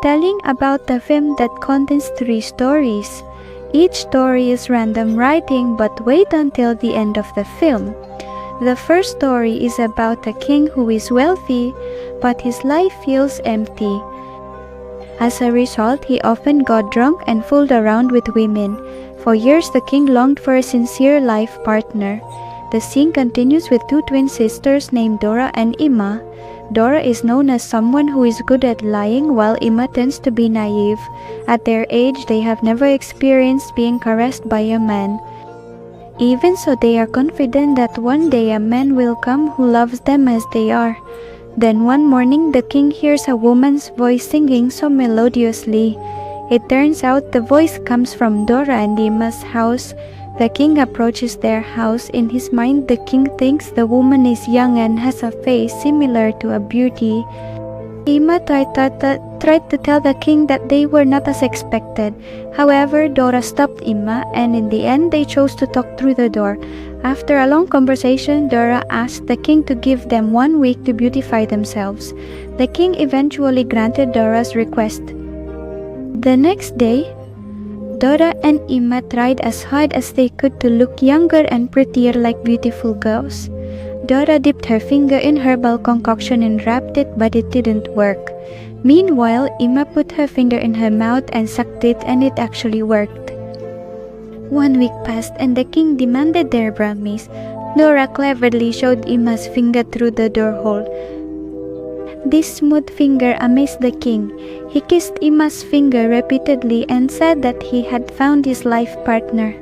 telling about the film that contains 3 stories. Each story is random writing, but wait until the end of the film. The first story is about a king who is wealthy, but his life feels empty. As a result, he often got drunk and fooled around with women. For years, the king longed for a sincere life partner. The scene continues with 2 twin sisters named Dora and Ima. Dora is known as someone who is good at lying, while Ima tends to be naive. At their age, they have never experienced being caressed by a man. Even so, they are confident that one day a man will come who loves them as they are. Then one morning, the king hears a woman's voice singing so melodiously. It turns out the voice comes from Dora and Ima's house. The king approaches their house. In his mind, the king thinks the woman is young and has a face similar to a beauty. Ima tried to tell the king that they were not as expected. However, Dora stopped Ima, and in the end, they chose to talk through the door. After a long conversation, Dora asked the king to give them 1 week to beautify themselves. The king eventually granted Dora's request. The next day, Dora and Ima tried as hard as they could to look younger and prettier like beautiful girls. Dora dipped her finger in herbal concoction and wrapped it, but it didn't work. Meanwhile, Ima put her finger in her mouth and sucked it, and it actually worked. 1 week passed and the king demanded their promise. Dora cleverly showed Ima's finger through the door hole. This smooth finger amazed the king. He kissed Ima's finger repeatedly and said that he had found his life partner.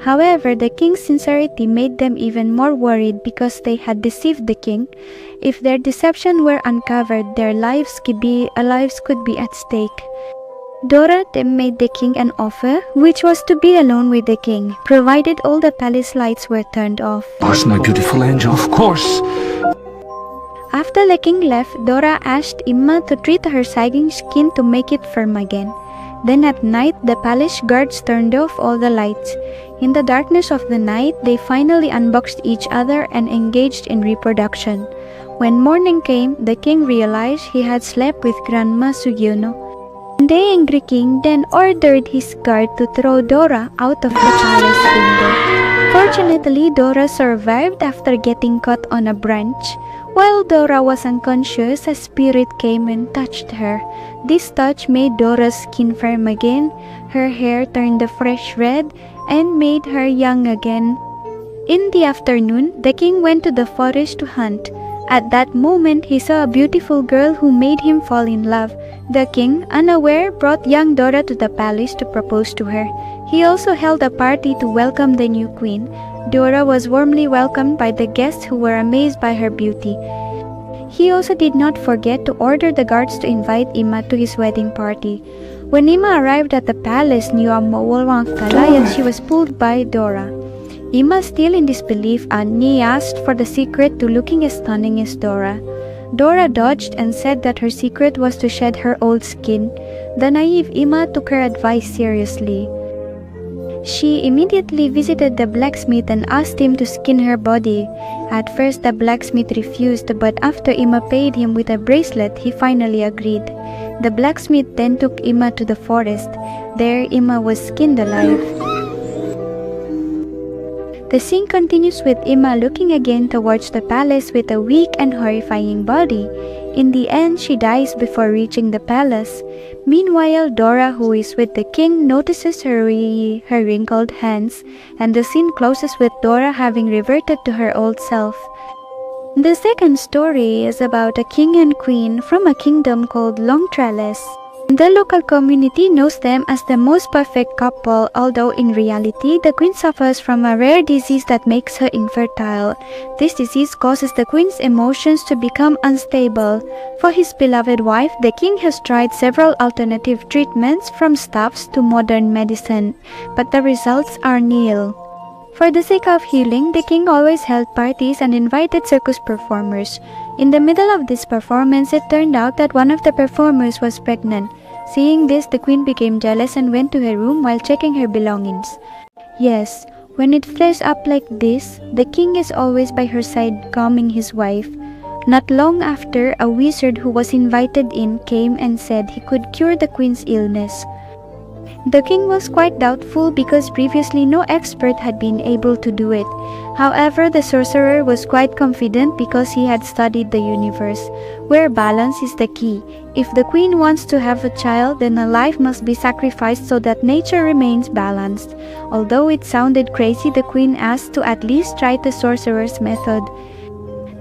However, the king's sincerity made them even more worried because they had deceived the king. If their deception were uncovered, their lives could be at stake. Dora then made the king an offer, which was to be alone with the king, provided all the palace lights were turned off. Of course, my beautiful angel, of course. After the king left, Dora asked Ima to treat her sagging skin to make it firm again. Then at night, the palace guards turned off all the lights. In the darkness of the night, they finally unboxed each other and engaged in reproduction. When morning came, the king realized he had slept with Grandma Sugyono. The angry king then ordered his guard to throw Dora out of the palace window. Fortunately, Dora survived after getting caught on a branch. While Dora was unconscious, a spirit came and touched her. This touch made Dora's skin firm again, her hair turned a fresh red, and made her young again. In the afternoon, the king went to the forest to hunt. At that moment, he saw a beautiful girl who made him fall in love. The king, unaware, brought young Dora to the palace to propose to her. He also held a party to welcome the new queen. Dora was warmly welcomed by the guests who were amazed by her beauty. He also did not forget to order the guards to invite Ima to his wedding party. When Ima arrived at the palace near Mawalwangkalaya, she was pulled by Dora. Ima, still in disbelief, Annie asked for the secret to looking as stunning as Dora. Dora dodged and said that her secret was to shed her old skin. The naive Ima took her advice seriously. She immediately visited the blacksmith and asked him to skin her body. At first, the blacksmith refused, but after Ima paid him with a bracelet, he finally agreed. The blacksmith then took Ima to the forest. There, Ima was skinned alive. The scene continues with Ima looking again towards the palace with a weak and horrifying body. In the end, she dies before reaching the palace. Meanwhile, Dora, who is with the king, notices her wrinkled hands, and the scene closes with Dora having reverted to her old self. The second story is about a king and queen from a kingdom called Longtrales. The local community knows them as the most perfect couple, although in reality, the queen suffers from a rare disease that makes her infertile. This disease causes the queen's emotions to become unstable. For his beloved wife, the king has tried several alternative treatments from staffs to modern medicine, but the results are nil. For the sake of healing, the king always held parties and invited circus performers. In the middle of this performance, it turned out that one of the performers was pregnant. Seeing this, the queen became jealous and went to her room while checking her belongings. Yes, when it flares up like this, the king is always by her side calming his wife. Not long after, a wizard who was invited in came and said he could cure the queen's illness. The king was quite doubtful because previously no expert had been able to do it. However, the sorcerer was quite confident because he had studied the universe, where balance is the key. If the queen wants to have a child, then a life must be sacrificed so that nature remains balanced. Although it sounded crazy, the queen asked to at least try the sorcerer's method.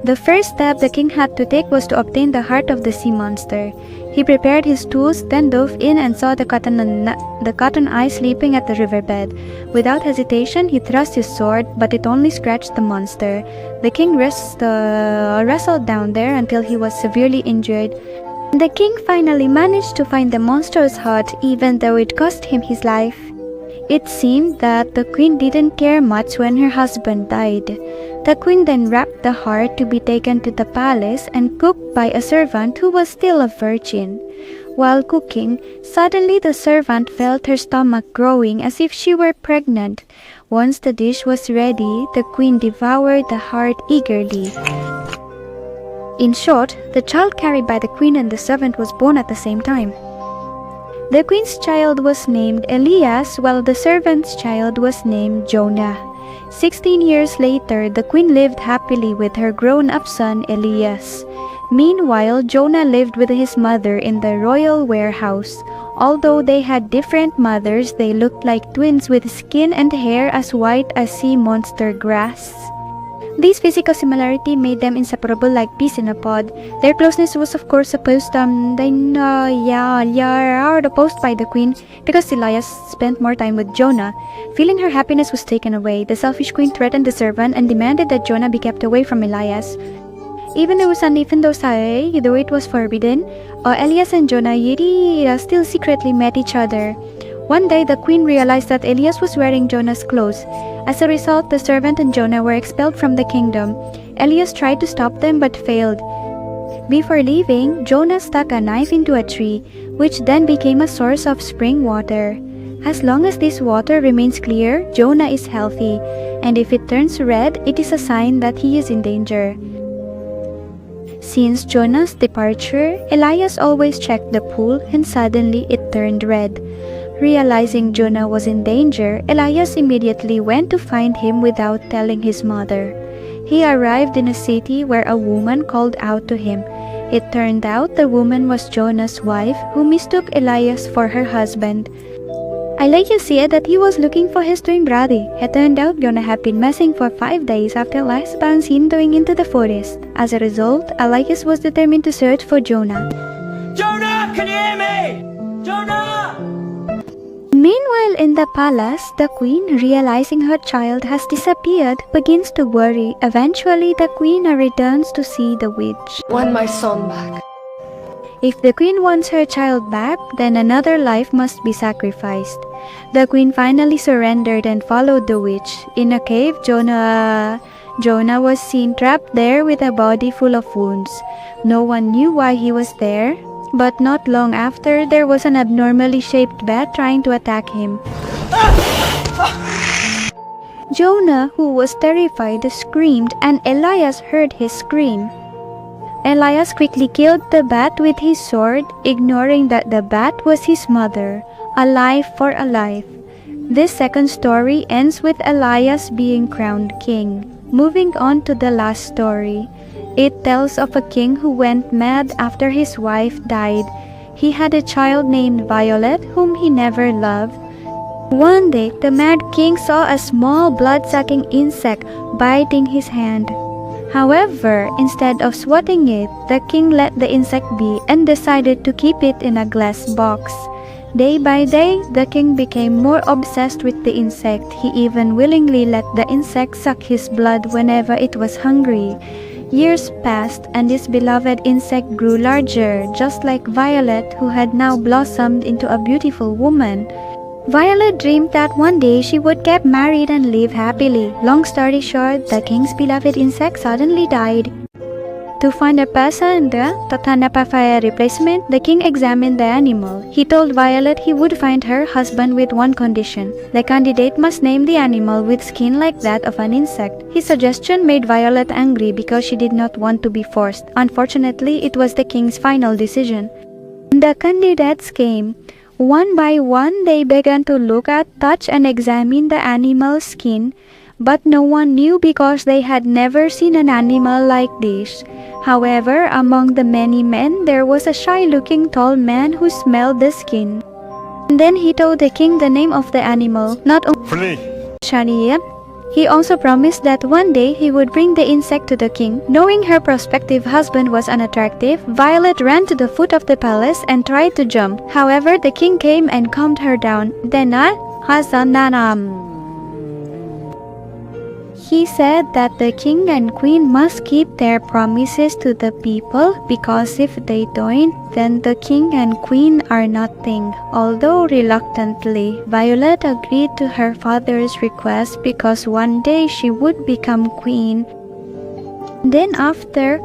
The first step the king had to take was to obtain the heart of the sea monster. He prepared his tools, then dove in and saw the cotton eye sleeping at the riverbed. Without hesitation, he thrust his sword, but it only scratched the monster. The king wrestled down there until he was severely injured. The king finally managed to find the monster's heart, even though it cost him his life. It seemed that the queen didn't care much when her husband died. The queen then wrapped the heart to be taken to the palace and cooked by a servant who was still a virgin. While cooking, suddenly the servant felt her stomach growing as if she were pregnant. Once the dish was ready, the queen devoured the heart eagerly. In short, the child carried by the queen and the servant was born at the same time. The queen's child was named Elias, while the servant's child was named Jonah. 16 years later, the queen lived happily with her grown-up son Elias. Meanwhile, Jonah lived with his mother in the royal warehouse. Although they had different mothers, they looked like twins with skin and hair as white as sea monster grass. This physical similarity made them inseparable like peas in a pod. Their closeness was of course opposed by the queen because Elias spent more time with Jonah. Feeling her happiness was taken away, the selfish queen threatened the servant and demanded that Jonah be kept away from Elias. Even though it was forbidden, Elias and Jonah still secretly met each other. One day, the queen realized that Elias was wearing Jonah's clothes. As a result, the servant and Jonah were expelled from the kingdom. Elias tried to stop them but failed. Before leaving, Jonah stuck a knife into a tree, which then became a source of spring water. As long as this water remains clear, Jonah is healthy, and if it turns red, it is a sign that he is in danger. Since Jonah's departure, Elias always checked the pool and suddenly it turned red. Realizing Jonah was in danger, Elias immediately went to find him without telling his mother. He arrived in a city where a woman called out to him. It turned out the woman was Jonah's wife, who mistook Elias for her husband. Elias said that he was looking for his twin brother. It turned out Jonah had been missing for 5 days after Elias found him going into the forest. As a result, Elias was determined to search for Jonah. Jonah, can you hear me? Jonah! Meanwhile, in the palace, the queen, realizing her child has disappeared, begins to worry. Eventually, the queen returns to see the witch. Want my son back. If the queen wants her child back, then another life must be sacrificed. The queen finally surrendered and followed the witch. In a cave, Jonah was seen trapped there with a body full of wounds. No one knew why he was there. But not long after, there was an abnormally shaped bat trying to attack him. Jonah, who was terrified, screamed and Elias heard his scream. Elias quickly killed the bat with his sword, ignoring that the bat was his mother, a life for a life. This second story ends with Elias being crowned king. Moving on to the last story. It tells of a king who went mad after his wife died. He had a child named Violet whom he never loved. One day, the mad king saw a small blood-sucking insect biting his hand. However, instead of swatting it, the king let the insect be and decided to keep it in a glass box. Day by day, the king became more obsessed with the insect. He even willingly let the insect suck his blood whenever it was hungry. Years passed and this beloved insect grew larger, just like Violet, who had now blossomed into a beautiful woman. Violet dreamed that one day she would get married and live happily. Long story short, the king's beloved insect suddenly died. To find a pasanda, Tatanapafaya replacement, the king examined the animal. He told Violet he would find her husband with one condition. The candidate must name the animal with skin like that of an insect. His suggestion made Violet angry because she did not want to be forced. Unfortunately, it was the king's final decision. The candidates came. One by one, they began to look at, touch, and examine the animal's skin, but no one knew because they had never seen an animal like this. However, among the many men, there was a shy-looking tall man who smelled the skin. And then he told the king the name of the animal, not only Shania. He also promised that one day he would bring the insect to the king. Knowing her prospective husband was unattractive, Violet ran to the foot of the palace and tried to jump. However, the king came and calmed her down. Dena Hazananam. He said that the king and queen must keep their promises to the people because if they don't, then the king and queen are nothing. Although reluctantly, Violet agreed to her father's request because one day she would become queen. Then after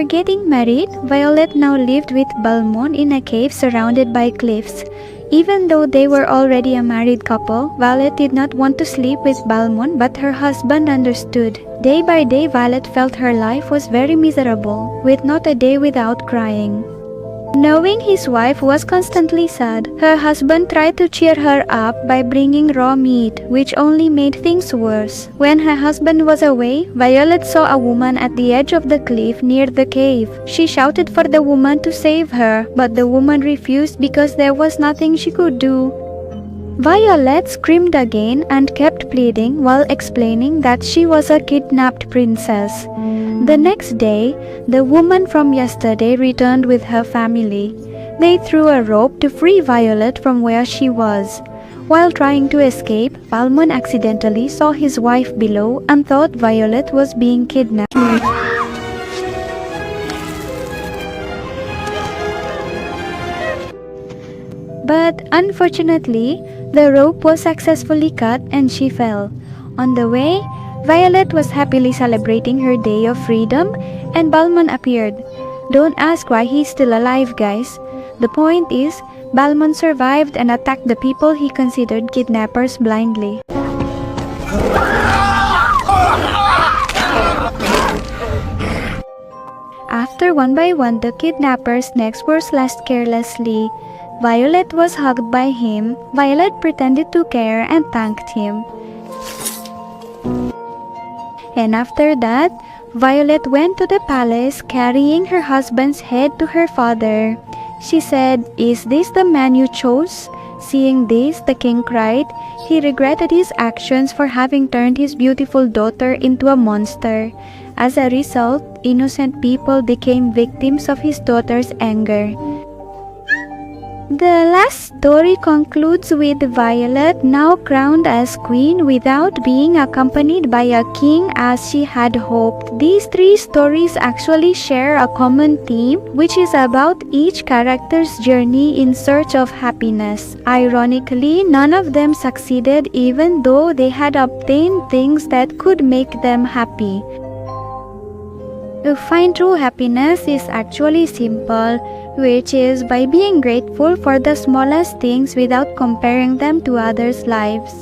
getting married, Violet now lived with Balmond in a cave surrounded by cliffs. Even though they were already a married couple, Violet did not want to sleep with Balmond, but her husband understood. Day by day, Violet felt her life was very miserable, with not a day without crying. Knowing his wife was constantly sad, her husband tried to cheer her up by bringing raw meat, which only made things worse. When her husband was away, Violet saw a woman at the edge of the cliff near the cave. She shouted for the woman to save her, but the woman refused because there was nothing she could do. Violet screamed again and kept pleading while explaining that she was a kidnapped princess. The next day, the woman from yesterday returned with her family. They threw a rope to free Violet from where she was. While trying to escape, Balmond accidentally saw his wife below and thought Violet was being kidnapped. But unfortunately, the rope was successfully cut and she fell. On the way, Violet was happily celebrating her day of freedom and Balmond appeared. Don't ask why he's still alive, guys. The point is, Balmond survived and attacked the people he considered kidnappers blindly. After one by one the kidnappers' necks were slashed carelessly, Violet was hugged by him. Violet pretended to care and thanked him. And after that, Violet went to the palace carrying her husband's head to her father. She said, "Is this the man you chose?" Seeing this, the king cried. He regretted his actions for having turned his beautiful daughter into a monster. As a result, innocent people became victims of his daughter's anger. The last story concludes with Violet now crowned as queen without being accompanied by a king as she had hoped. These three stories actually share a common theme, which is about each character's journey in search of happiness. Ironically, none of them succeeded even though they had obtained things that could make them happy. To find true happiness is actually simple, which is by being grateful for the smallest things without comparing them to others' lives.